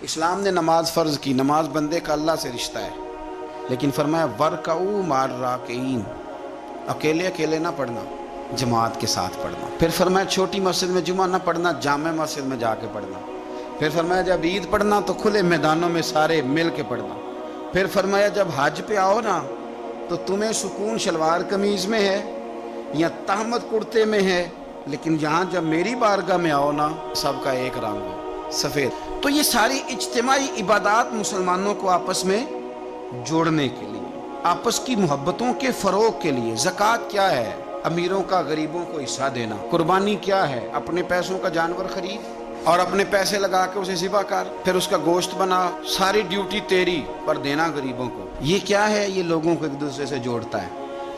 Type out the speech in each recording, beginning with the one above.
اسلام نے نماز فرض کی، نماز بندے کا اللہ سے رشتہ ہے، لیکن فرمایا وَرْكَعُوا مَعَ الرَّاكِعِينَ، اکیلے اکیلے نہ پڑھنا، جماعت کے ساتھ پڑھنا۔ پھر فرمایا چھوٹی مسجد میں جمعہ نہ پڑھنا، جامع مسجد میں جا کے پڑھنا۔ پھر فرمایا جب عید پڑھنا تو کھلے میدانوں میں سارے مل کے پڑھنا۔ پھر فرمایا جب حج پہ آؤ نا تو تمہیں سکون شلوار قمیض میں ہے یا تہمت کرتے میں ہے، لیکن یہاں جب میری بارگاہ میں آؤ نا سب کا ایک رنگ ہو، سفید۔ تو یہ ساری اجتماعی عبادات مسلمانوں کو آپس میں جوڑنے کے لیے، آپس کی محبتوں کے فروغ کے لیے۔ زکوٰۃ کیا ہے؟ امیروں کا غریبوں کو حصہ دینا۔ قربانی کیا ہے؟ اپنے پیسوں کا جانور خرید اور اپنے پیسے لگا کے اسے ذبح کر، پھر اس کا گوشت بنا، ساری ڈیوٹی تیری پر دینا غریبوں کو۔ یہ کیا ہے؟ یہ لوگوں کو ایک دوسرے سے جوڑتا ہے،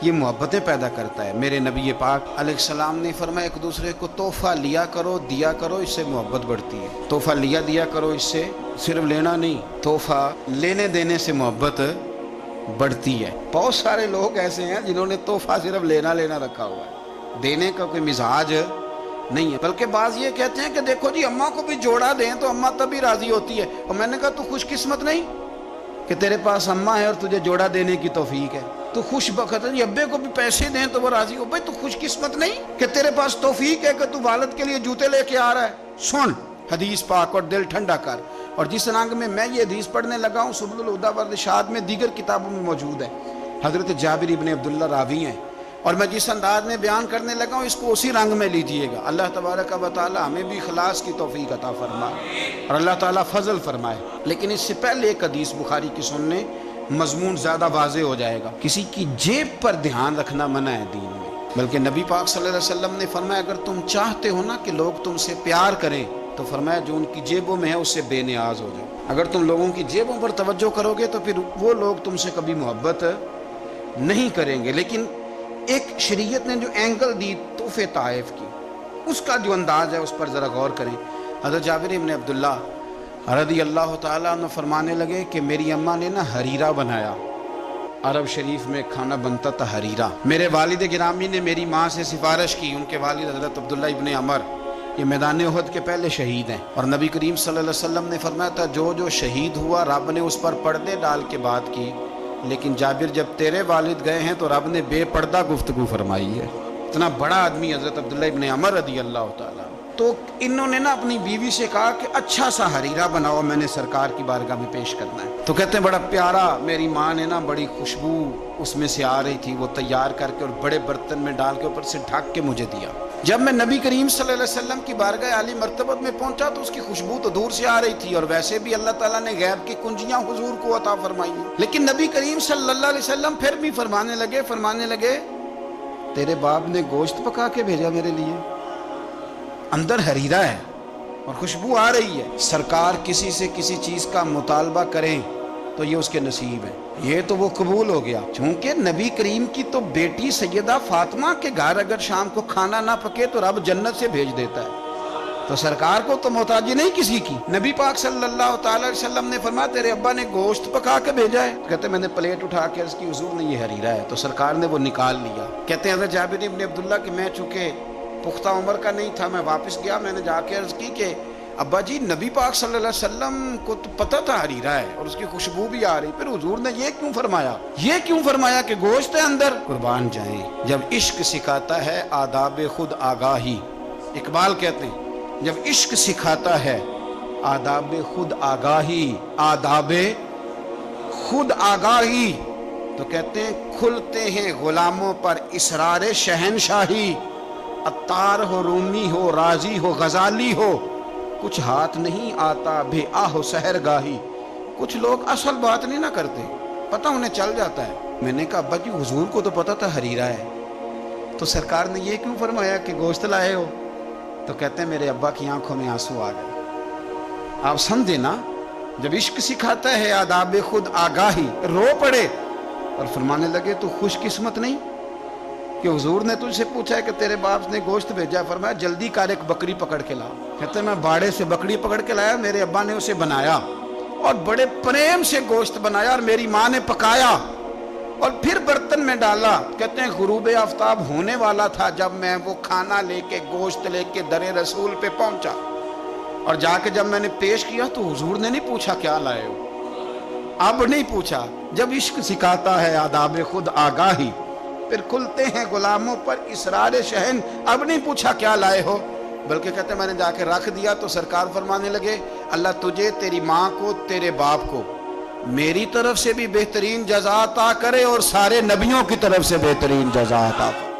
یہ محبتیں پیدا کرتا ہے۔ میرے نبی پاک علیہ السلام نے فرمایا ایک دوسرے کو تحفہ لیا کرو، دیا کرو، اس سے محبت بڑھتی ہے۔ تحفہ لیا دیا کرو، اس سے صرف لینا نہیں، تحفہ لینے دینے سے محبت بڑھتی ہے۔ بہت سارے لوگ ایسے ہیں جنہوں نے تحفہ صرف لینا رکھا ہوا ہے، دینے کا کوئی مزاج نہیں ہے۔ بلکہ بعض یہ کہتے ہیں کہ دیکھو جی اماں کو بھی جوڑا دیں تو اماں تبھی راضی ہوتی ہے۔ اور میں نے کہا تو خوش قسمت نہیں کہ تیرے پاس اماں ہے اور تجھے جوڑا دینے کی توفیق ہے؟ تو خوش بخت ہے، ابے کو بھی پیسے دیں تو وہ راضی ہو۔ بھائی تو خوش قسمت نہیں کہ تیرے پاس توفیق ہے کہ تو والد کے لیے جوتے لے کے آ رہا ہے؟ سن حدیث پاک اور دل ٹھنڈا کر۔ اور جس رنگ میں یہ حدیث پڑھنے لگا ہوں سبل الہدیٰ والارشاد میں دیگر کتابوں میں موجود ہے، حضرت جابر ابن عبداللہ راوی ہیں، اور میں جس انداز میں بیان کرنے لگا ہوں اس کو اسی رنگ میں لیجئے گا۔ اللہ تبارک و تعالی ہمیں بھی اخلاص کی توفیق عطا فرمائے اور اللہ تعالیٰ فضل فرمائے۔ لیکن اس سے پہلے ایک حدیث بخاری کی سننے، مضمون زیادہ واضح ہو جائے گا۔ کسی کی جیب پر دھیان رکھنا منع ہے دین میں، بلکہ نبی پاک صلی اللہ علیہ وسلم نے فرمایا اگر تم چاہتے ہو نا کہ لوگ تم سے پیار کریں تو فرمایا جو ان کی جیبوں میں ہے اس سے بے نیاز ہو جاؤ۔ اگر تم لوگوں کی جیبوں پر توجہ کرو گے تو پھر وہ لوگ تم سے کبھی محبت نہیں کریں گے۔ لیکن ایک شریعت نے جو اینگل دی تحفے طائف کی، اس کا جو انداز ہے اس پر ذرا غور کریں۔ حضرت جابر ابن عبداللہ رضی اللہ تعالیٰ عنہ فرمانے لگے کہ میری اماں نے نا حریرہ بنایا، عرب شریف میں کھانا بنتا تھا حریرہ۔ میرے والد گرامی نے میری ماں سے سفارش کی، ان کے والد حضرت عبداللہ ابن عمر یہ میدان احد کے پہلے شہید ہیں، اور نبی کریم صلی اللہ علیہ وسلم نے فرمایا تھا جو شہید ہوا رب نے اس پر پردے ڈال کے بات کی، لیکن جابر جب تیرے والد گئے ہیں تو رب نے بے پردہ گفتگو فرمائی ہے۔ اتنا بڑا آدمی حضرت عبداللہ ابن عمر رضی اللہ تعالیٰ۔ تو انہوں نے نا اپنی بیوی سے کہا کہ اچھا سا حریرہ بناؤ، میں نے سرکار کی بارگاہ میں پیش کرنا ہے۔ تو کہتے ہیں بڑا پیارا، میری ماں نے نا بڑی خوشبو اس میں سے آ رہی تھی، وہ تیار کر کے اور بڑے برتن میں ڈال کے اوپر سے ڈھک کے مجھے دیا۔ جب میں نبی کریم صلی اللہ علیہ وسلم کی بارگاہ عالی مرتبت میں پہنچا تو اس کی خوشبو تو دور سے آ رہی تھی، اور ویسے بھی اللہ تعالیٰ نے غیب کی کنجیاں حضور کو عطا فرمائی ہیں۔ لیکن نبی کریم صلی اللہ علیہ وسلم پھر بھی فرمانے لگے تیرے باپ نے گوشت پکا کے بھیجا میرے لیے، اندر حریرہ ہے اور خوشبو آ رہی ہے۔ سرکار کسی سے کسی چیز کا مطالبہ کریں تو یہ اس کے نصیب ہے، یہ تو وہ قبول ہو گیا۔ چونکہ نبی کریم کی تو بیٹی سیدہ فاطمہ کے گھر اگر شام کو کھانا نہ پکے تو رب جنت سے بھیج دیتا ہے، تو سرکار کو تو محتاجی نہیں کسی کی۔ نبی پاک صلی اللہ تعالی علیہ وسلم نے فرمایا تیرے ابا نے گوشت پکا کے بھیجا ہے؟ کہتے میں نے پلیٹ اٹھا کے عرض کی حضور نے یہ حریرہ ہے، تو سرکار نے وہ نکال لیا۔ کہتے ہیں حضرت جابر ابن عبداللہ کہ میں چونکہ پختہ عمر کا نہیں تھا، میں واپس گیا، میں نے جا کے عرض کی کہ ابا جی نبی پاک صلی اللہ علیہ وسلم کو تو پتہ تھا حریرہ ہے اور اس کی خوشبو بھی آ رہی، پھر حضور نے یہ کیوں فرمایا کہ گوشت ہے اندر؟ قربان جائیں، جب عشق سکھاتا ہے آداب خود آگاہی، اقبال کہتے ہیں جب عشق سکھاتا ہے آداب خود آگاہی تو کہتے ہیں کھلتے ہیں غلاموں پر اسرار شہنشاہی، عطار ہو، رومی ہو، رازی ہو، غزالی ہو، کچھ ہاتھ نہیں آتا بے آہ و سحر گاہی۔ کچھ لوگ اصل بات نہیں نہ کرتے، پتہ انہیں چل جاتا ہے۔ میں نے کہا ابا جی حضور کو تو پتہ تھا حریرہ ہے، تو سرکار نے یہ کیوں فرمایا کہ گوشت لائے ہو؟ تو کہتے ہیں میرے ابا کی آنکھوں میں آنسو آ گئے۔ آپ سمجھے نا، جب عشق سکھاتا ہے آداب خود آگاہی، رو پڑے اور فرمانے لگے تو خوش قسمت نہیں کہ حضور نے تجھ سے پوچھا ہے کہ تیرے باپ نے گوشت بھیجا، فرمایا جلدی کر ایک بکری پکڑ کے لا۔ کہتے ہیں میں باڑے سے بکری پکڑ کے لایا، میرے ابا نے اسے بنایا اور بڑے پریم سے گوشت بنایا اور میری ماں نے پکایا اور پھر برتن میں ڈالا. کہتے ہیں غروب آفتاب ہونے والا تھا جب میں وہ کھانا لے کے گوشت لے کے در رسول پہ پہنچا, اور جا کے جب میں نے پیش کیا تو حضور نے نہیں پوچھا کیا لائے ہو, اب نہیں پوچھا. جب عشق سکھاتا ہے آداب خود آگاہی, پھر کھلتے ہیں غلاموں پر اسرار شہن. اب نہیں پوچھا کیا لائے ہو, بلکہ کہتے ہیں میں نے جا کے رکھ دیا تو سرکار فرمانے لگے اللہ تجھے, تیری ماں کو, تیرے باپ کو میری طرف سے بھی بہترین جزا عطا کرے اور سارے نبیوں کی طرف سے بہترین جزا عطا کرے.